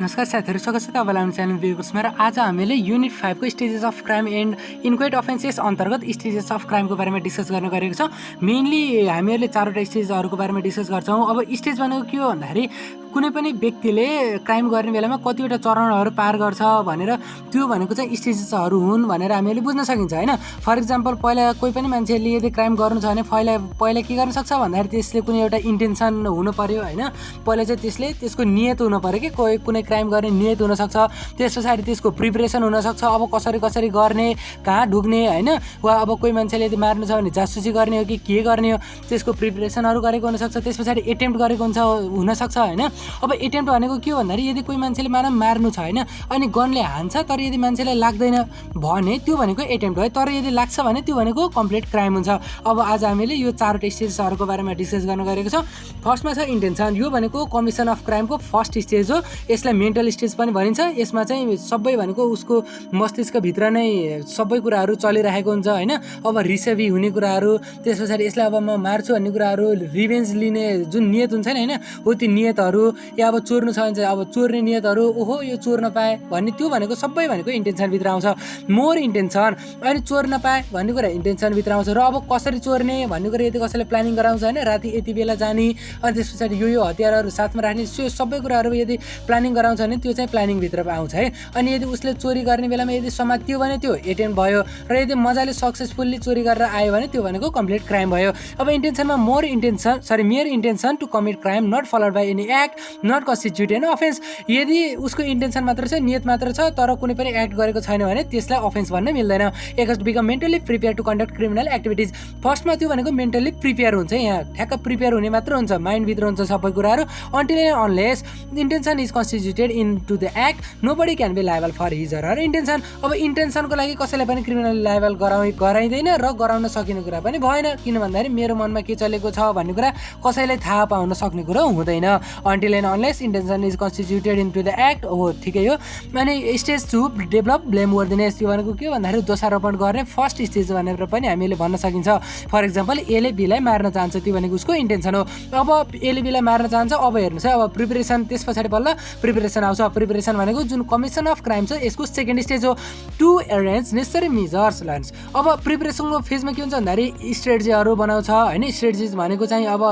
नमस्कार साथीहरू, स्वागत छ तपाईँलाई हाम्रो च्यानल भिडियोमा। र आज हामीले युनिट 5 को stages of crime and inchoate offences अन्तर्गत स्टेजेस अफ क्राइमको बारेमा डिस्कस गर्न गएको छौँ। मेनली हामीहरूले 4वटा स्टेजहरूको बारेमा डिस्कस गर्छौँ। अब स्टेज भनेको के हो भन्दाखेरि कुनै पनि व्यक्तिले क्राइम गर्ने बेलामा कतिवटा चरणहरू पार गर्छ भनेर त्यो भनेको चाहिँ स्टेजेसहरू हुन् भनेर हामीले बुझ्न सकिन्छ हैन। फर इक्जाम्पल पहिला कोही पनि मान्छेले यदि क्राइम गर्नु छ भने पहिला के गर्न सक्छ भन्दाखेरि त्यसले कुनै एउटा इन्टेन्सन हुनु पर्यो हैन। पहिला चाहिँ त्यसले त्यसको नियत हुनु पर्यो कि कुनै क्राइम गर्ने नियत हुन सक्छ। त्यस पछाडि त्यसको प्रिपरेसन हुन सक्छ, अब कसरी गर्ने, कहाँ ढुक्ने हैन, वा अब कोही मान्छेले यदि मार्नु छ भने जासुसी गर्ने हो कि के गर्ने हो त्यसको प्रिपरेसनहरू गरेको हुन सक्छ। त्यस पछाडि एटेम्प्ट गरेको हुन सक्छ हैन। अब एटेम्प्ट भनेको के हो भन्दाखेरि यदि कोही मान्छेले मार्नु छ हैन अनि गनले हान्छ तर यदि मान्छेलाई लाग्दैन भने त्यो भनेको एटेम्प्ट हो, तर यदि लाग्छ भने त्यो भनेको कम्प्लिट क्राइम हुन्छ। अब आज हामीले यो 4वटा स्टेजहरूको बारेमा डिस्कस गर्न गएको छौँ। फर्स्टमा छ इन्टेन्सन। यो भनेको कमिसन अफ क्राइमको फर्स्ट स्टेज हो। यसलाई मेन्टल स्टेज पनि भनिन्छ। यसमा चाहिँ सबै भनेको उसको मस्तिष्कभित्र नै सबै कुराहरू चलिरहेको हुन्छ हैन। अब रिसेभी हुने कुराहरू, त्यस पछाडि यसलाई अब म मार्छु भन्ने कुराहरू, रिभेन्ज लिने जुन नियत हुन्छ नि हैन, हो त्यो नियतहरू, या अब चोर्नु छ भने चाहिँ अब चोर्ने नियतहरू, ओहो यो चोर्न पाएँ भन्ने, त्यो भनेको सबै भनेको इन्टेन्सनभित्र आउँछ। मोर इन्टेन्सन अनि चोर्न पाएँ भन्ने कुरा इन्टेन्सनभित्र आउँछ। र अब कसरी चोर्ने भन्ने कुरा यदि कसैले प्लानिङ गराउँछ हैन, राति यति बेला जाने अनि त्यस पछाडि यो हतियारहरू साथमा राख्ने, त्यो सबै कुराहरू यदि प्लानिङ गराउँछ भने त्यो चाहिँ प्लानिङभित्र आउँछ है। अनि यदि उसले चोरी गर्ने बेलामा यदि समात्यो भने त्यो एटेम्प्ट भयो, र यदि मजाले सक्सेसफुल्ली चोरी गरेर आयो भने त्यो भनेको कम्प्लिट क्राइम भयो। अब इन्टेन्सनमा mere intention to commit crime not followed by any act not constitute an offence. यदि उसको इन्टेन्सन मात्र छ, नियत मात्र छ, तर कुनै पनि एक्ट गरेको छैन भने त्यसलाई अफेन्स भन्न मिल्दैन। एक has become mentally prepare to conduct criminal activities. फर्स्टमा त्यो भनेको मेन्टली प्रिपेयर हुन्छ, यहाँ ठ्याक्क प्रिपेयर हुने मात्र हुन्छ, माइन्डभित्र हुन्छ सबै कुराहरू। Until and unless intention is constituted into the act nobody can be liable for his or intention. अब इन्टेन्सनको लागि कसैलाई पनि क्रिमिनल लायबल गराइँदैन र गराउन सकिने कुरा पनि भएन। किन भन्दाखेरि मेरो मनमा के चलेको छ भन्ने कुरा कसैलाई थाहा पाउन सक्ने कुरो हुँदैन। Until and unless intention is constituted into the act हो, ठिकै हो। अनि स्टेज 2 डेभलप ब्लेम वर्दिनेस। यो भनेको के हो भन्दाखेरि दोषारोपण गर्ने फर्स्ट स्टेज भनेर पनि हामीले भन्न सकिन्छ। फर इक्जाम्पल एले बीलाई मार्न चाहन्छ, त्यो भनेको उसको इन्टेन्सन हो। अब एले बीलाई मार्न चाहन्छ, अब हेर्नुहोस् है, अब प्रिपरेसन, त्यस पछाडि बल्ल प्रिपरेसन आउँछ। प्रिपरेसन भनेको जुन कमिसन अफ क्राइम छ यसको सेकेन्ड स्टेज हो, to arrange necessary measures learns. अब प्रिपरेसनको फेजमा के हुन्छ भन्दाखेरि स्ट्रेटेजीहरू बनाउँछ हैन। स्ट्रेटेजिज भनेको चाहिँ अब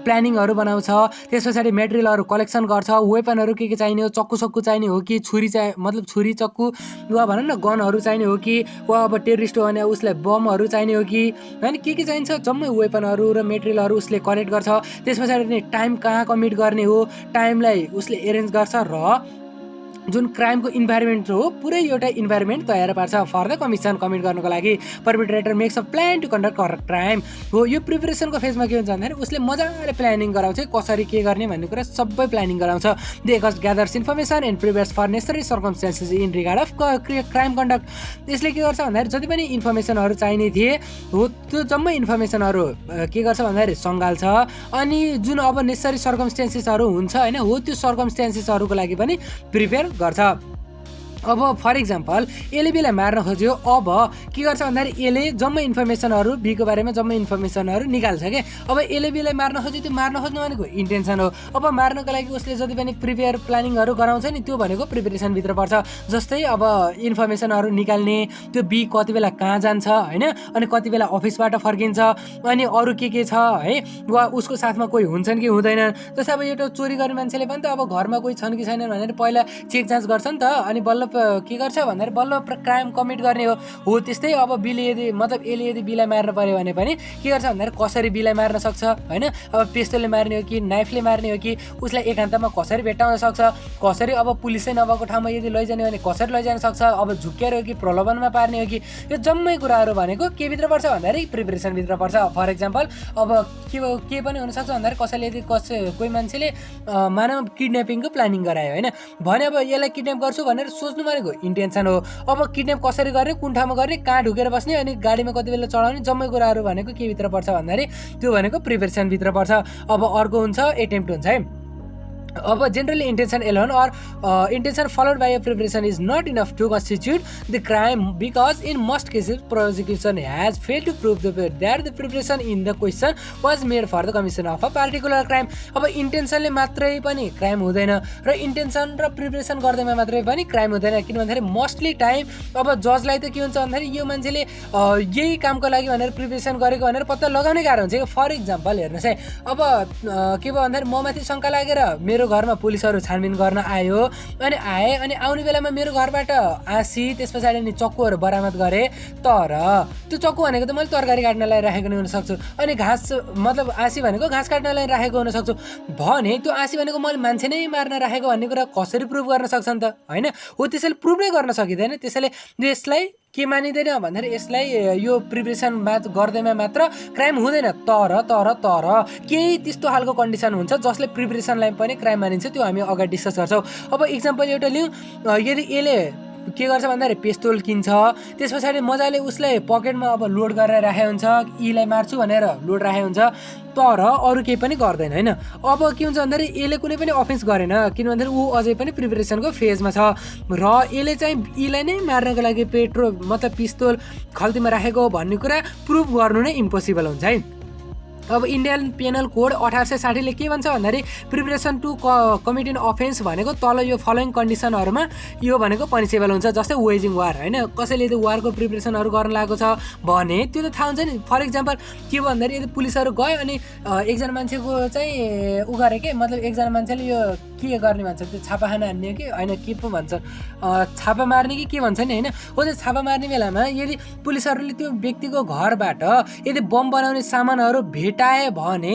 प्लानिङहरू बनाउँछ। त्यस पछाडि मेटेरियलहरू कलेक्सन गर्छ, वेपनहरू के चाहिने हो, चक्कु चाहिने हो कि छुरी मतलब छुरी चक्कु, वा भनौँ न गनहरू चाहिने हो कि, वा अब टेररिस्ट हो भने उसलाई बमहरू चाहिने हो कि हैन, के चाहिन्छ जम्मै वेपनहरू र मेटेरियलहरू उसले कलेक्ट गर्छ। त्यस पछाडि टाइम कहाँ कमिट गर्ने हो, टाइमलाई उसले एरेन्ज गर्छ, र जुन क्राइमको इन्भाइरोमेन्ट हो पुरै एउटा इन्भाइरोमेन्ट तयार पार्छ फर द कमिसन कमिट गर्नको लागि। Perpetrator makes a plan to conduct crime हो। यो प्रिपरेसनको फेजमा के हुन्छ भन्दाखेरि उसले मजाले प्लानिङ गराउँछ, कसरी के गर्ने भन्ने कुरा सबै प्लानिङ गराउँछ। They gathers information and prepares for necessary circumstances in regard of crime conduct. यसले के गर्छ भन्दाखेरि जति पनि इन्फर्मेसनहरू चाहिने थिए हो त्यो जम्मै इन्फर्मेसनहरू के गर्छ भन्दाखेरि सङ्घाल्छ। अनि जुन अब नेसेसरी सर्कमस्टेन्सेसहरू हुन्छ हैन, हो त्यो सर्कमस्टेन्सेसहरूको लागि पनि प्रिपेयर गर्छ। अब फर इक्जाम्पल एले बीलाई मार्न खोज्यो, अब के गर्छ भन्दाखेरि एले जम्मै इन्फर्मेसनहरू बीको बारेमा जम्मै इन्फर्मेसनहरू निकाल्छ क्या। अब एले बीलाई मार्न खोज्यो, त्यो मार्न खोज्नु भनेको इन्टेन्सन हो। अब मार्नको लागि उसले जति पनि प्रिपेयर प्लानिङहरू गराउँछ नि त्यो भनेको प्रिपेरेसनभित्र पर्छ। जस्तै अब इन्फर्मेसनहरू निकाल्ने, त्यो बी कति बेला कहाँ जान्छ हैन, अनि कति बेला अफिसबाट फर्किन्छ, अनि अरू के छ है, वा उसको साथमा कोही हुन्छन् कि हुँदैनन्। जस्तै अब एउटा चोरी गर्ने मान्छेले पनि त अब घरमा कोही छन् कि छैनन् भनेर पहिला चेक जाँच गर्छ नि त, अनि बल्ल के गर्छ भन्दाखेरि बल्ल क्राइम कमिट गर्ने हो। त्यस्तै अब बीले यदि मतलब एले यदि बीलाई मार्न पर्यो भने पनि के गर्छ भन्दाखेरि कसरी बीलाई मार्न सक्छ हैन, अब पिस्तोलले मार्ने हो कि नाइफले मार्ने हो कि, उसलाई एकान्तमा कसरी भेट्टाउन सक्छ, कसरी अब पुलिसै नभएको ठाउँमा यदि लैजाने भने कसरी लैजान सक्छ, अब झुक्किएर हो कि प्रलोभनमा पार्ने हो कि, यो जम्मै कुराहरू भनेको के भित्र पर्छ भन्दाखेरि प्रिपरेसनभित्र पर्छ। फर इक्जाम्पल अब के पनि हुनसक्छ भन्दाखेरि कसैले यदि कोही मान्छेले मानव किडन्यापिङको प्लानिङ गरायो हैन भने, अब यसलाई किडन्याप गर्छु भनेर सोच्नु भनेको इन्टेन्सन हो। अब किडन्याप कसरी गर्ने, कुन ठाउँमा गर्ने, कहाँ ढुकेर बस्ने, अनि गाडीमा कति बेला चढाउने, जम्मै कुराहरू भनेको के भित्र पर्छ भन्दाखेरि त्यो भनेको प्रिपरेसनभित्र पर्छ। अब अर्को हुन्छ एटेम्प्ट हुन्छ है। अब generally intention alone or intention followed by a preparation is not enough to constitute the crime because in most cases prosecution has failed to prove that the preparation in the question was made for the commission of a particular crime. अब इन्टेन्सनले मात्रै पनि crime हुँदैन र intention र preparation गर्दैमा मात्रै पनि crime हुँदैन, किन भन्दाखेरि मोस्टली टाइम अब जजलाई त के हुन्छ भन्दाखेरि यो मान्छेले यही कामको लागि भनेर प्रिपरेसन गरेको भनेर पत्ता लगाउनै गाह्रो हुन्छ। फर इक्जाम्पल हेर्नुहोस् है, अब के भयो भन्दाखेरि म माथि शङ्का लागेर मेरो घरमा पुलिसहरू छानबिन गर्न आयो अनि आउने बेलामा मेरो घरबाट आँसी त्यस पछाडि अनि चक्कुहरू बरामद गरे, तर त्यो चक्कु भनेको त मैले तरकारी काट्नलाई राखेको नै हुनसक्छु, अनि घाँस मतलब आँसी भनेको घाँस काट्नलाई राखेको हुनसक्छु भने त्यो आँसी भनेको मैले मान्छे नै मार्न राखेको भन्ने कुरा कसरी प्रुभ गर्न सक्छ नि त, होइन हो त्यसैले प्रुभ नै गर्न सकिँदैन। त्यसैले यसलाई के मानिँदैन भन्दाखेरि यसलाई यो प्रिपरेसन गर्दैमा मात्र क्राइम हुँदैन, तर तर तर केही त्यस्तो खालको कन्डिसन हुन्छ जसले प्रिपरेसनलाई पनि क्राइम मानिन्छ, त्यो हामी अगाडि डिस्कस गर्छौँ। अब इक्जाम्पल एउटा लिउँ, यदि यसले के गर्छ भन्दाखेरि पिस्तोल किन्छ, त्यस पछाडि मजाले उसलाई पकेटमा अब लोड गरेर राखेको हुन्छ, यीलाई मार्छु भनेर लोड राखेको हुन्छ, तर अरू केही पनि गर्दैन, होइन। अब के हुन्छ भन्दाखेरि यसले कुनै पनि अफेन्स गरेन, किन भन्दाखेरि ऊ अझै पनि प्रिपरेसनको फेजमा छ र यसले चाहिँ यीलाई नै मार्नको लागि मतलब पिस्तोल खल्तीमा राखेको भन्ने कुरा प्रुभ गर्नु नै इम्पोसिबल हुन्छ है। अब इन्डियन पेनल कोड 1860ले के भन्छ भन्दाखेरि preparation to commit in offence भनेको तल यो फलोइङ कन्डिसनहरूमा यो भनेको पनिसेबल हुन्छ, जस्तै वेजिङ वार, होइन कसैले यदि वारको प्रिपरेसनहरू गर्न लागेको छ भने त्यो त थाहा हुन्छ नि। फर इक्जाम्पल के भयो भन्दाखेरि यदि पुलिसहरू गयो अनि एकजना मान्छेको चाहिँ उ गरे के मतलब एकजना मान्छेले यो के गर्ने भन्छ त्यो छापाखाना हान्ने कि होइन के पो भन्छ छापा मार्ने कि के भन्छ नि, होइन हो त्यो छापा मार्ने बेलामा यदि पुलिसहरूले त्यो व्यक्तिको घरबाट यदि बम बनाउने सामानहरू भेटाए भने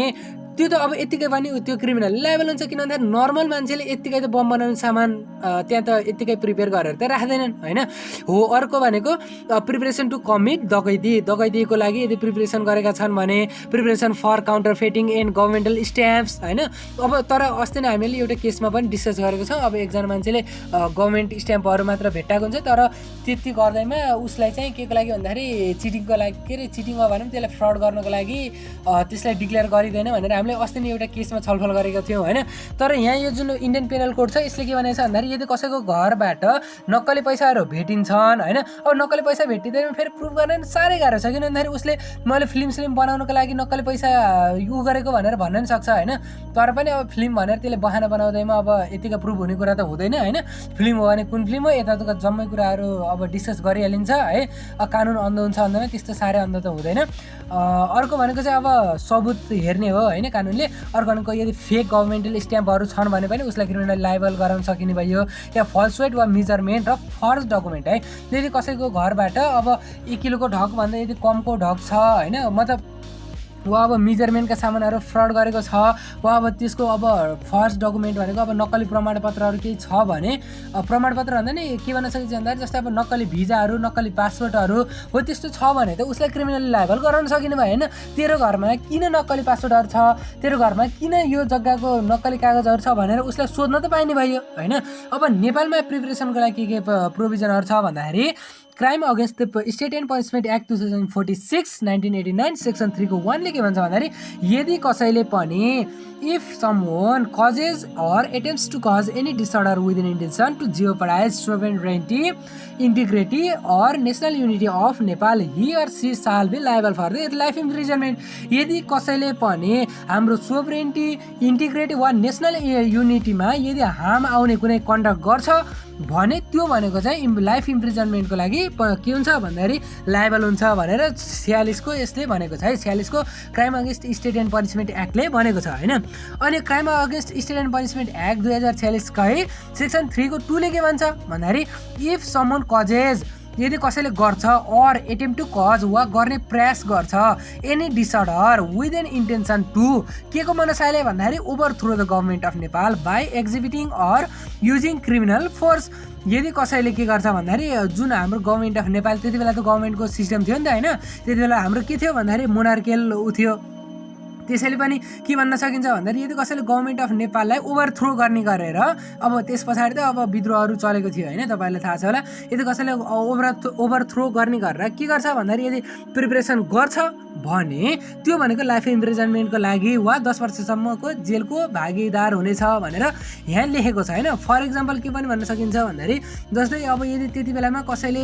त्यो त अब यतिकै पनि त्यो क्रिमिनल लायबल हुन्छ, किन भन्दाखेरि नर्मल मान्छेले यतिकै त बम बनाउने सामान त्यहाँ त यतिकै प्रिपेयर गरेर त राख्दैनन्, होइन हो। अर्को भनेको प्रिपरेसन टु कमिट डकैतीको लागि यदि प्रिपरेसन गरेका छन् भने preparation for counterfeiting and governmental stamps, होइन। अब तर अस्ति नै हामीले एउटा केसमा पनि डिस्कस गरेको छौँ, अब एकजना मान्छेले गभर्मेन्ट स्ट्याम्पहरू मात्र भेट्टाएको हुन्छ, तर त्यति गर्दैमा उसलाई चाहिँ के को लागि भन्दाखेरि चिटिङको लागि के अरे चिटिङमा भनौँ त्यसलाई फ्रड गर्नको लागि त्यसलाई डिक्लेयर गरिँदैन भनेर हामीले अस्ति नै एउटा केसमा छलफल गरेको थियौँ, होइन। तर यहाँ यो जुन इन्डियन पेनल कोड छ यसले के भनेको छ भन्दाखेरि यदि कसैको घरबाट नक्कली पैसाहरू भेटिन्छन्, होइन अब नक्कली पैसा भेटिँदैन फेरि प्रुभ गर्न साह्रै गाह्रो छ, किन भन्दाखेरि उसले मैले फिल्म बनाउनको लागि नक्कली पैसा उ गरेको भनेर भन्न नि सक्छ, होइन। तर पनि अब फिल्म भनेर त्यसले बहाना बनाउँदैमा अब यतिका प्रुभ हुने कुरा त हुँदैन, होइन। फिल्म हो भने कुन फिल्म हो यताउता जम्मै कुराहरू अब डिस्कस गरिहालिन्छ है, कानुन अन्ध हुन्छ अन्धमा त्यस्तो साह्रै अन्ध त हुँदैन। अर्को भनेको चाहिँ अब सबुत हेर्ने हो, होइन कानुनले। अर्को भनेको यदि फेक गभर्मेन्टल स्ट्याम्पहरू छन् भने पनि उसलाई क्रिमिनल लायबल गराउन सकिने भयो, या फल्सवेट वा मेजरमेन्ट र फर्ज डकुमेन्ट है। यदि कसैको घरबाट अब 1 किलोको ढकभन्दा यदि कमको ढक छ, होइन मतलब वा अब मेजरमेन्टका सामानहरू फ्रड गरेको छ, वा अब त्यसको अब फर्स्ट डकुमेन्ट भनेको अब नक्कली प्रमाणपत्रहरू केही छ भने प्रमाणपत्र भन्दा नि के भन्न सकिन्छ भन्दाखेरि जस्तै अब नक्कली भिजाहरू नक्कली पासपोर्टहरू हो त्यस्तो छ भने त उसलाई क्रिमिनल लायबल गराउन सकिने भयो, होइन। तेरो घरमा किन नक्कली पासपोर्टहरू छ, तेरो घरमा किन यो जग्गाको नक्कली कागजहरू छ भनेर उसलाई सोध्न त पाइने भयो, होइन। अब नेपालमा प्रिपरेसनको लागि के प्रोभिजनहरू छ भन्दाखेरि crime against the state and punishment act 2046 1989 section 3 को 1 ले के भन्छ भन्दाखेरि यदि कसैले पनि if someone causes or attempts to cause any disorder with an intention to jeopardize sovereignty integrity और national unity of Nepal he or shall be liable for the life imprisonment. यदि कसैले पनि हाम्रो सोभरेनिटी इंटीग्रिटी वा national युनिटीमा यदि harm आउने कुनै कन्डक्ट गर्छ भने त्यो भनेको चाहिँ लाइफ इम्प्रिजनमेन्टको लागि के हुन्छ भन्दाखेरि लायबल हुन्छ भनेर 46 को यसले भनेको छ है। 46 को crime against state and punishment एक्टले भनेको छ, होइन। अनि crime against state and punishment act 2046 कै सेक्सन 3 को 2 ले के भन्छ भन्दाखेरि इफ समवन कजेज यदि कसैले गर्छ अर एटेम्प्ट टु कज वा गर्ने प्रयास गर्छ any disorder with an intention to के को मनसायले भन्दाखेरि overthrow the government of Nepal by exhibiting or using criminal force. यदि कसैले के गर्छ भन्दाखेरि जुन हाम्रो गभर्मेन्ट अफ नेपाल त्यति बेला त गभर्मेन्टको सिस्टम थियो नि त, होइन। त्यति बेला हाम्रो के थियो भन्दाखेरि मोनार्कियल उ थियो त्यसैले पनि के भन्न सकिन्छ भन्दाखेरि यदि कसैले गभर्नमेन्ट अफ नेपाललाई ओभरथ्रो गर्ने गरेर अब त्यस पछाडि त अब विद्रोहहरू चलेको थियो होइन, तपाईँलाई थाहा छ होला। यदि कसैले ओभरथ्रो गर्ने गरेर के गर्छ भन्दाखेरि यदि प्रिपरेसन गर्छ भने त्यो भनेको लाइफ इम्प्रिजनमेन्टको लागि वा 10 वर्षसम्मको जेलको भागीदार हुनेछ भनेर यहाँ लेखेको छ होइन। फर इक्जाम्पल के पनि भन्न सकिन्छ भन्दाखेरि जस्तै अब यदि त्यति बेलामा कसैले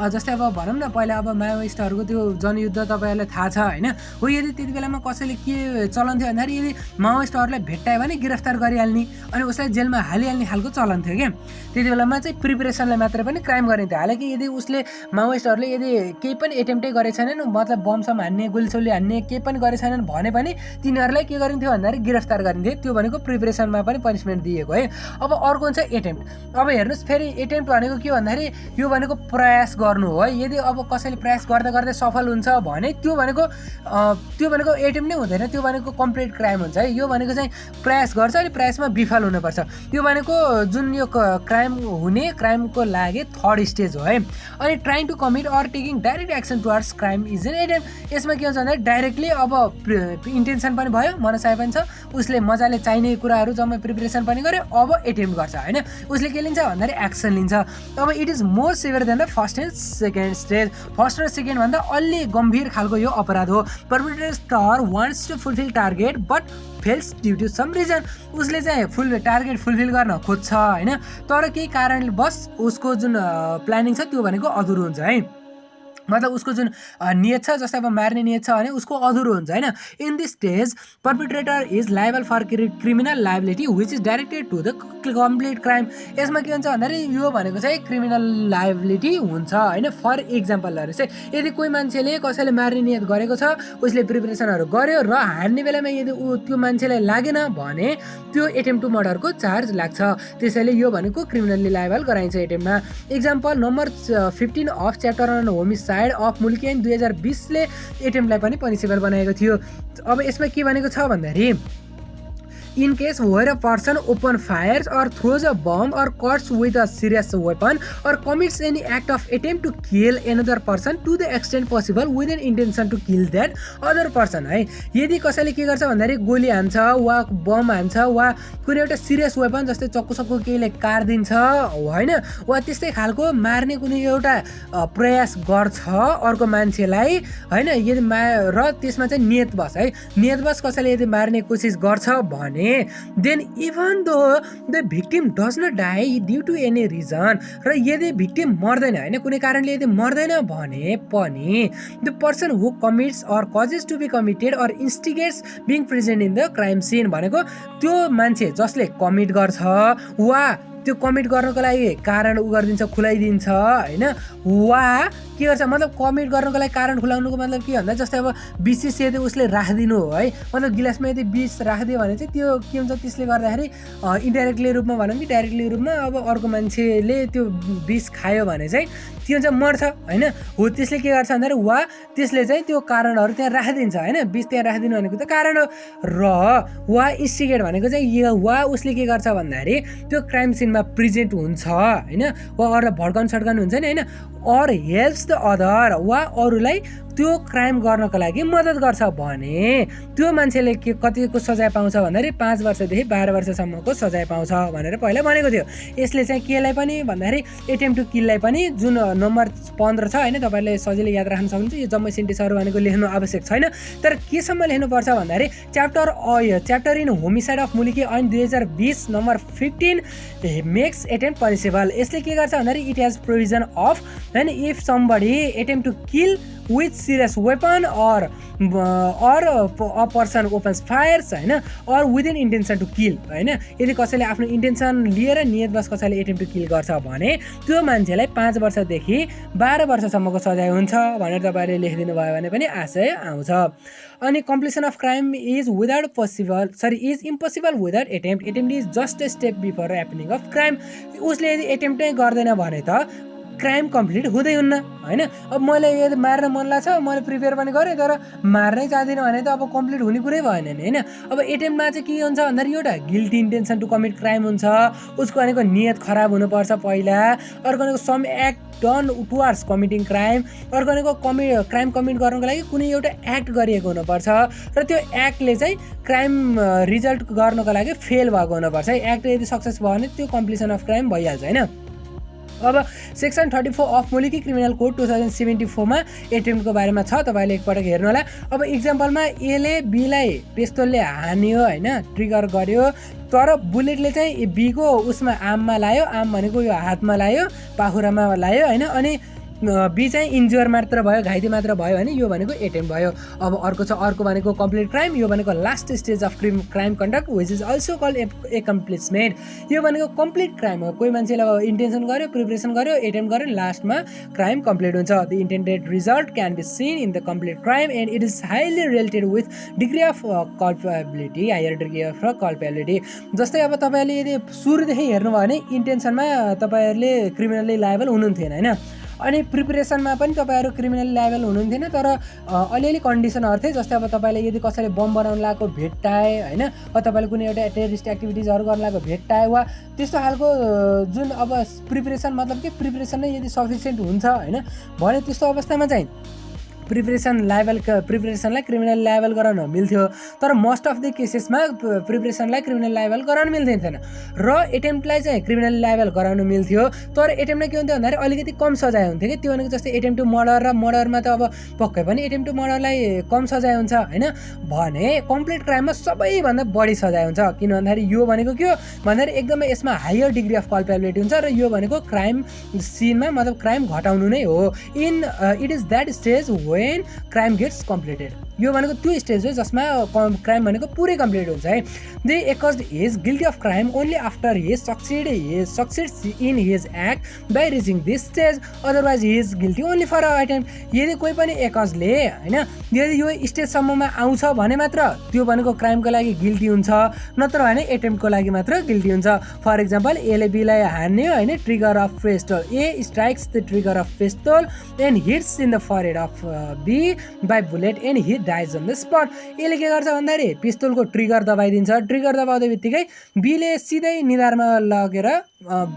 जस्तै अब भनौँ न पहिला अब माओइस्टहरूको त्यो जनयुद्ध तपाईँहरूलाई थाहा छ होइन, हो यदि त्यति बेलामा कसैले के चलन थियो भन्दाखेरि यदि माओइस्टहरूलाई भेट्टायो भने गिरफ्तार गरिहाल्ने अनि उसलाई जेलमा हालिहाल्ने खालको चलन थियो क्या। त्यति बेलामा चाहिँ प्रिपरेसनलाई मात्रै पनि क्राइम गरिन्थ्यो। हालाकि यदि उसले माओइस्टहरूले यदि केही पनि एटेम्प्टै गरेको छैनन्, मतलब बमसम हान्ने गोलीसोली हान्ने केही पनि गरेको छैनन् भने पनि तिनीहरूलाई के गरिन्थ्यो भन्दाखेरि गिरफ्तार गरिन्थ्यो। त्यो भनेको प्रिपरेसनमा पनि पनिसमेन्ट दिएको है। अब अर्को हुन्छ एटेम्प्ट। अब हेर्नुहोस् फेरि एटेम्प्ट भनेको के भन्दाखेरि यो भनेको प्रयास गर्नु हो है। यदि अब कसैले प्रयास गर्दा गर्दै सफल हुन्छ भने त्यो भनेको एटेम्प्ट नै हुँदैन, त्यो भनेको कम्प्लिट क्राइम हुन्छ है। यो भनेको चाहिँ प्रयास गर्छ अनि प्रयासमा विफल हुनुपर्छ। यो भनेको जुन यो क्राइमको लागि थर्ड स्टेज हो है। अनि trying to commit or taking direct action towards crime is an attempt. यसमा के हुन्छ भन्दा डाइरेक्टली अब इन्टेन्सन पनि भयो, मनसाय पनि छ, उसले मजाले चाहिने कुराहरू जम्मै प्रिपरेसन पनि गर्यो, अब एटेम्प्ट गर्छ होइन। उसले के लिन्छ भन्दाखेरि एक्सन लिन्छ। अब it is more severe than the first and second stage. First र सेकेन्ड भन्दा अलि गम्भीर खालको यो अपराध हो। Perpetrator wants to fulfil target but fails due to some reason. उसले चाहिँ टार्गेट फुलफिल गर्न खोज्छ होइन, तर केही कारणले बस उसको जुन प्लानिङ छ त्यो भनेको अधुरो हुन्छ है। मतलब उसको जुन नियत छ, जस्तै अब मार्ने नियत छ भने उसको अधुरो हुन्छ होइन। In this stage perpetrator is liable for criminal liability which is directed to the complete crime. यसमा के हुन्छ भन्दाखेरि यो भनेको चाहिँ क्रिमिनल लायबिलिटी हुन्छ होइन। फर इक्जाम्पलहरू चाहिँ यदि कोही मान्छेले कसैले मार्ने नियत गरेको छ, उसले प्रिपरेसनहरू गर्यो र हार्ने बेलामा यदि त्यो मान्छेलाई लागेन भने त्यो एटेम्प्ट टु मर्डरको चार्ज लाग्छ। त्यसैले यो भनेको क्रिमिनल्ली लायबल गराइन्छ एटेम्प्टमा। Example number 15 of chapter on homicide of Muluki Ain 2020ले एटेम्प्टलाई पनि पनिसेबल बनाएको थियो। अब यसमा के भनेको छ भन्दाखेरि in case where a person open fires or throws a bomb or cuts with a serious weapon or commits any act of attempt to kill another person to the extent possible with an intention to kill that other person है। यदि कसैले के गर्छ भन्दाखेरि गोली हान्छ वा bomb हान्छ वा कुनै एउटा सिरियस वेपन जस्तै चक्कु केहीले काट्दिन्छ होइन, वा त्यस्तै खालको मार्ने कुनै एउटा प्रयास गर्छ अर्को मान्छेलाई होइन, यदि र त्यसमा चाहिँ नियतवश है, नियतवश कसैले यदि मार्ने कोसिस गर्छ भने then even though the victim does not die due to any reason, र यदि victim मर्दैन हैन कुनै कारणले यदि मर्दैन भने पनि the person who commits or causes to be committed or instigates being present in the crime scene भनेको त्यो मान्छे जसले कमिट गर्छ वा त्यो कमिट गर्नको लागि कारण गरिदिन्छ, खुलाइदिन्छ हैन, वा के गर्छ मतलब कमिट गर्नको लागि कारण खुलाउनुको मतलब के भन्दा जस्तै अब विष यदि उसले राखिदिनु हो है, मतलब गिलासमा यदि विष राखिदियो भने चाहिँ त्यो के हुन्छ त्यसले गर्दाखेरि इन्डाइरेक्टली रूपमा भनौँ कि डाइरेक्टली रूपमा अब अर्को मान्छेले त्यो विष खायो भने चाहिँ के हुन्छ मर्छ हैन, हो त्यसले के गर्छ भन्दाखेरि वा त्यसले चाहिँ त्यो कारणहरू त्यहाँ राखिदिन्छ हैन, विष त्यहाँ राखिदिनु भनेको त कारण हो, र वा इन्स्टिगेट भनेको चाहिँ यो वा उसले के गर्छ भन्दाखेरि त्यो क्राइम सिनमा प्रेजेन्ट हुन्छ हैन, वा अरूलाई भड्काउन सड्काउनु हुन्छ नि हैन, अर हेल्प्स द अदर वा अरूलाई त्यो क्राइम गर्नको लागि मद्दत गर्छ भने त्यो मान्छेले के कतिको सजाय पाउँछ भन्दाखेरि 5 वर्षदेखि 12 वर्षसम्मको सजाय पाउँछ भनेर पहिला भनेको थियो। यसले चाहिँ केलाई पनि भन्दाखेरि एटेम्प्ट टु किललाई पनि जुन नम्बर 15 छ हैन, तपाईले सजिलै याद राख्न सक्नुहुन्छ, यो जम्मै सेन्टेन्सहरु भनेको लेख्नु आवश्यक छैन, तर केसम्म लेख्नुपर्छ भन्दाखेरि chapter in homicide of Muluki ऐन 2020 नम्बर 15 मेक्स एटेम्प्ट पनिसेबल। यसले के गर्छ भन्दाखेरि इट हैज प्रोभिजन अफ हैन if somebody attempt to kill with serious weapon or a person opens fires हैन or with an intention to kill हैन, यदि कसैले आफ्नो इन्टेन्सन लिएर नियतवश कसैले एटेम्प्ट टु किल गर्छ भने त्यो मान्छेलाई 5 वर्षदेखि 12 वर्षसम्मको सजाय हुन्छ भनेर तपाईले लेखिदिनु भयो भने पनि आशय आउँछ। अनि completion of crime is impossible without attempt is just a step before happening of crime. उसले यदि एटेम्प्ट नै गर्दैन भने त क्राइम कम्प्लिट हुँदै हुन्न हैन। अब मैले यदि मार्न मन लाग्छ मैले प्रिपेयर पनि गरेँ तर मार्नै चाहदिनँ भने त अब कम्प्लिट हुने कुरै भएन नि हैन। अब एटेम्पमा चाहिँ के हुन्छ भन्दाखेरि एउटा guilty intention to commit crime हुन्छ, उसको भनेको नियत खराब हुनुपर्छ पहिला, अर्को भनेको some act done towards committing crime, अर्को भनेको क्राइम कमिट गर्नको लागि कुनै एउटा एक्ट गरिएको हुनुपर्छ र त्यो एक्टले चाहिँ क्राइम रिजल्ट गर्नको लागि फेल भएको हुनुपर्छ। एक्ट यदि सक्सेस भयो भने त्यो कम्प्लिसन अफ क्राइम भइहाल्छ हैन। अब सेक्सन 34 अफ मुलुकी क्रिमिनल कोड 2074 मा एटेम्पको बारेमा छ, तपाईँले एकपटक हेर्नु होला। अब इक्जाम्पलमा एले बीलाई पिस्तोलले हान्यो हैन, ट्रिगर गर्यो, तर बुलेटले चाहिँ बीको उसमा आममा लायो, आम भनेको यो हातमा लायो, पाखुरामा लायो हैन, अनि बी चाहिँ इन्जुर मात्र भयो, घाइते मात्र भयो भने यो भनेको एटेम्प भयो। अब अर्को भनेको कम्प्लिट क्राइम, यो भनेको last stage of crime conduct which is also called accomplishment. यो भनेको कम्प्लिट क्राइम हो, कोही मान्छेले इन्टेन्सन गर्यो, प्रिपरेसन गर्यो, एटेम्प गर्यो, लास्टमा क्राइम कम्प्लिट हुन्छ। The intended result can be seen in the complete crime and it is highly related with degree of culpability, higher degree of culpability. जस्तै अब तपाईँले यदि सुरुदेखि हेर्नुभयो भने इन्टेन्सनमा तपाईँहरूले क्रिमिनली लायबल हुनुहुन्थेन हैन, अनि प्रिपरेसनमा पनि तपाईँहरू क्रिमिनल लायबल हुनुहुन्थेन, तर अलिअलि कन्डिसनहरू थिए। जस्तै अब तपाईँले यदि कसैले बम बनाउन लागेको भेट्टाए हैन, तपाईँले कुनै एउटा टेररिस्ट एक्टिभिटिजहरू गर्न लागेको भेट्टाए वा त्यस्तो खालको जुन अब प्रिपरेसन मतलब के प्रिपरेसन नै यदि सफिसियन्ट हुन्छ हैन भने त्यस्तो अवस्थामा चाहिँ प्रिपरेसनलाई क्रिमिनल लायबल गराउन मिल्थ्यो। तर मोस्ट अफ द केसेसमा प्रिपरेसनलाई क्रिमिनल लायबल गराउन मिल्दैन थिएन र एटेम्पलाई चाहिँ क्रिमिनल लायबल गराउन मिल्थ्यो। तर एटेम्पलाई के हुन्थ्यो भन्दाखेरि अलिकति कम सजाय हुन्थ्यो कि, त्यो भनेको जस्तै एटेम्प टु मर्डर र मर्डरमा त अब पक्कै पनि एटेम्प टु मर्डरलाई कम सजाय हुन्छ हैन, भने कम्प्लिट क्राइममा सबैभन्दा बढी सजाय हुन्छ। किन भन्दाखेरि यो भनेको के हो भन्दाखेरि एकदमै यसमा हायर डिग्री अफ कल्पेबिलिटी हुन्छ र यो भनेको क्राइम सिनमा मतलब क्राइम घटाउनु नै हो। It is that stage when crime gets completed। यो भनेको त्यो स्टेज हो जसमा क्राइम भनेको पुरै कम्प्लिट हुन्छ है। The accused is guilty of crime only after he succeeds in his act by reaching this stage, otherwise he is guilty only for attempt. यदि कोही पनि एक्युज्डले हैन यदि यो स्टेजसम्ममा आउँछ भने मात्र त्यो भनेको क्राइमको लागि गिल्टी हुन्छ, नत्र भने एटेम्प्टको लागि मात्र गिल्टी हुन्छ। फर इक्जाम्पल एले बीलाई हान्यो हैन, trigger of pistol, A strikes the trigger of pistol and hits in the forehead of B by bullet and he dies on the spot. यसले के गर्छ भन्दाखेरि पिस्तोलको ट्रिगर दबाइदिन्छ, ट्रिगर दबाउँदै बित्तिकै बीले सिधै निधारमा लगेर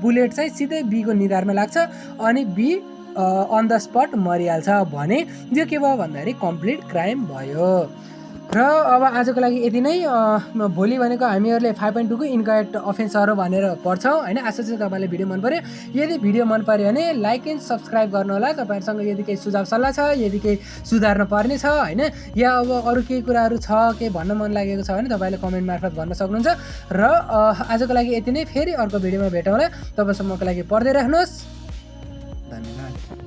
बुलेट चाहिँ सिधै बीको निधारमा लाग्छ अनि बी अन द स्पट मरिहाल्छ भने यो के भयो भन्दाखेरि कम्प्लिट क्राइम भयो। र अब आजको लागि यति नै। भोलि भनेको हामीहरूले 5.2 को इन्क्वायर्ड अफेन्सहरू भनेर पढ्छौँ हैन। आशा चाहिँ तपाईँलाई भिडियो मन पर्यो। यदि भिडियो मन पर्यो भने लाइक एन्ड सब्सक्राइब गर्नु होला। तपाईँहरूसँग यदि केही सुझाव सल्लाह छ, यदि केही सुधार्न पर्ने छ हैन, या अब अरू केही कुराहरू छ केही भन्न मन लागेको छ भने तपाईँले कमेन्ट मार्फत भन्न सक्नुहुन्छ। र आजको लागि यति नै, फेरि अर्को भिडियोमा भेटौँला। तबसम्मको लागि पढ्दै राख्नुहोस्। धन्यवाद।